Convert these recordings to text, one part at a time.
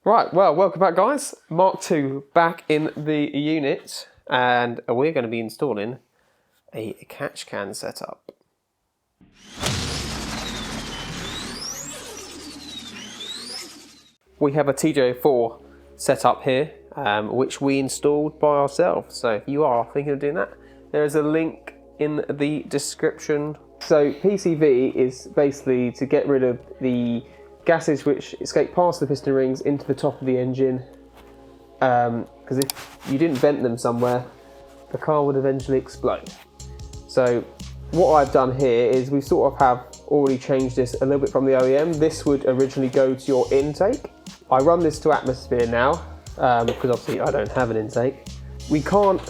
Right, well, welcome back guys. Mark II back in the unit, and we're going to be installing a catch can setup. We have a TJ4 setup here, which we installed by ourselves. So if you are thinking of doing that, there is a link in the description. So PCV is basically to get rid of the gases which escape past the piston rings into the top of the engine, because if you didn't vent them somewhere, the car would eventually explode. So what I've done here is we sort of have already changed this a little bit from the OEM. This would originally go to your intake. I run this to atmosphere now, because obviously I don't have an intake. We can't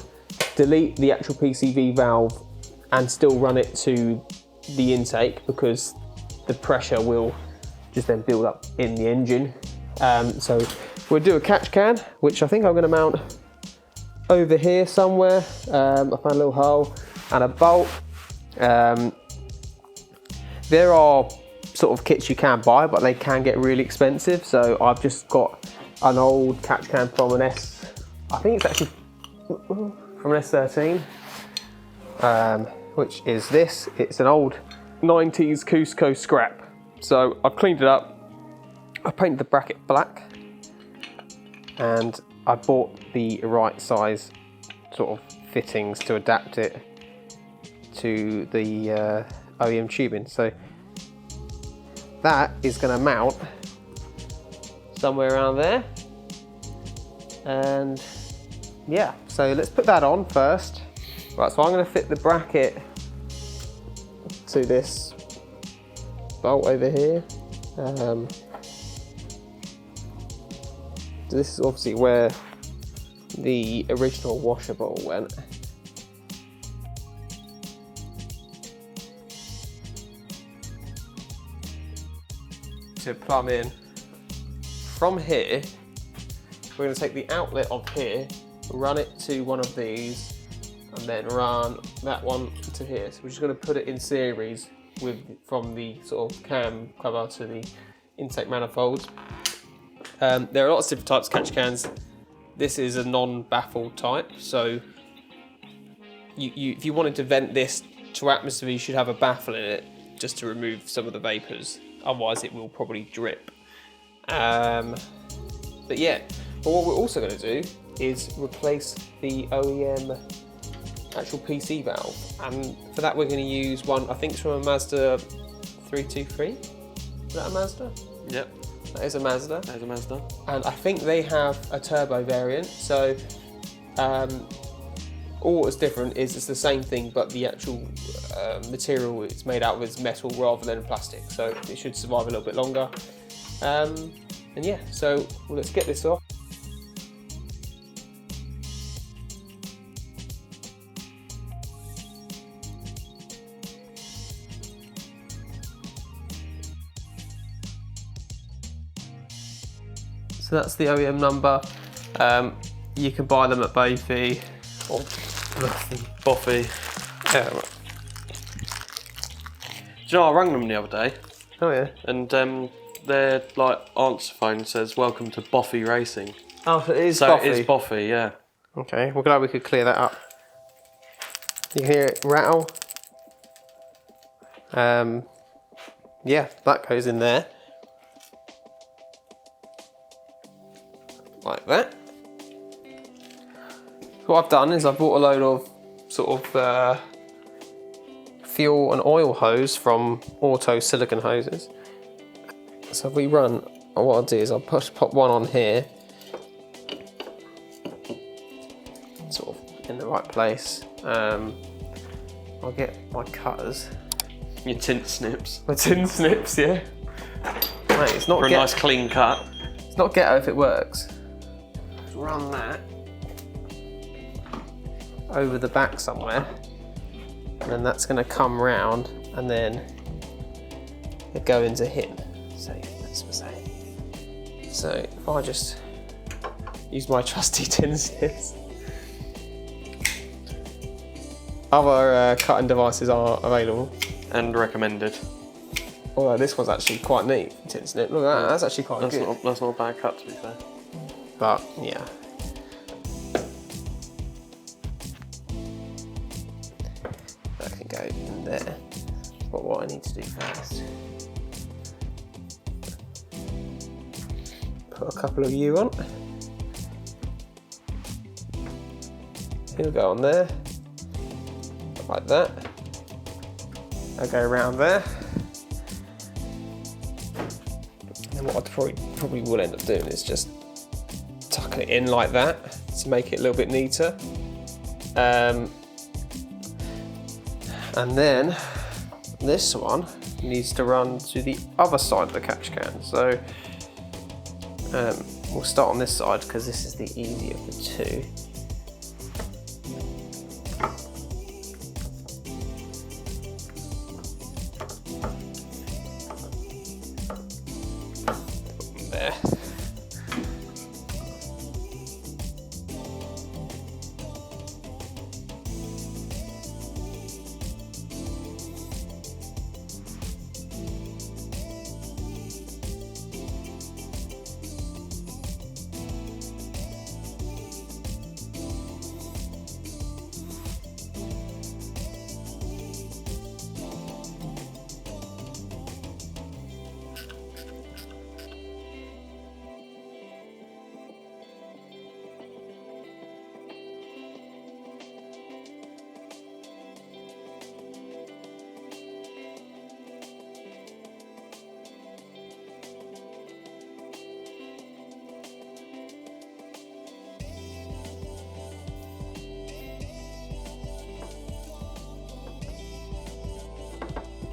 delete the actual PCV valve and still run it to the intake because the pressure will just then build up in the engine. So we'll do a catch can, which I think I'm going to mount over here somewhere. I found a little hole and a bolt. There are sort of kits you can buy, but they can get really expensive. So I've just got an old catch can from an I think it's actually from an S13, which is this. It's an old 90s Cusco scrap. So I've cleaned it up, I painted the bracket black, and I bought the right size sort of fittings to adapt it to the OEM tubing. So that is going to mount somewhere around there, and yeah, so let's put that on first. Right, so I'm going to fit the bracket to this bolt over here. So this is obviously where the original washer bowl went. To plumb in from here, we're going to take the outlet of here, run it to one of these, and then run that one to here. So we're just going to put it in series from the sort of cam cover to the intake manifolds. There are lots of different types of catch cans. This is a non-baffled type, so if you wanted to vent this to atmosphere, you should have a baffle in it just to remove some of the vapours. Otherwise, it will probably drip. But yeah, but what we're also going to do is replace the OEM actual PC valve, and for that we're going to use one, I think it's from a Mazda 323. Is that a Mazda? Yep. That is a Mazda. That is a Mazda. And I think they have a turbo variant, so all that's different is it's the same thing, but the actual material it's made out of is metal rather than plastic, so it should survive a little bit longer. And yeah, so let's get this off. So that's the OEM number. You can buy them at Bayfy or Boffy. yeah, right. Do you know, I rang them the other day, Oh yeah. and their answer phone says "Welcome to Boffy Racing." Oh, so it is so Boffy. it is Boffy, yeah. Okay, we're glad we could clear that up. You can hear it rattle. Yeah, that goes in there. Like that. What I've done is I've bought a load of sort of fuel and oil hose from Auto silicone hoses. So if we run, what I'll do is I'll pop one on here, sort of in the right place. I'll get my cutters. Your tint snips. My tin snips, yeah. Mate, it's not For a nice clean cut. It's not ghetto if it works. Run that over the back somewhere, and then that's going to come round and then it go into him. So if I just use my trusty tin snips. Other cutting devices are available. And recommended. Although this one's actually quite neat, isn't it? Look at that, that's actually quite good. That's not a bad cut, to be fair. But yeah. That can go in there. But what I need to do first, put a couple of you on. He'll go on there, like that. I'll go around there. And what I probably will end up doing is just tucking it in like that to make it a little bit neater. And then this one needs to run to the other side of the catch can. So we'll start on this side because this is the easier of the two. There.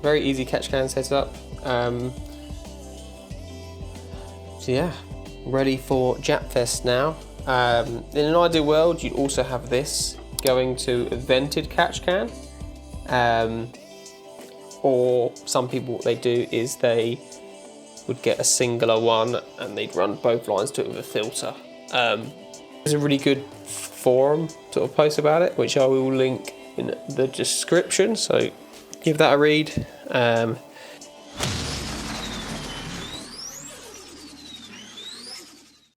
Very easy catch can setup. So yeah, ready for Japfest now. In an ideal world, you'd also have this going to a vented catch can. Or some people, what they do is they would get a singular one and they'd run both lines to it with a filter. There's a really good forum sort of post about it, which I will link in the description, so give that a read.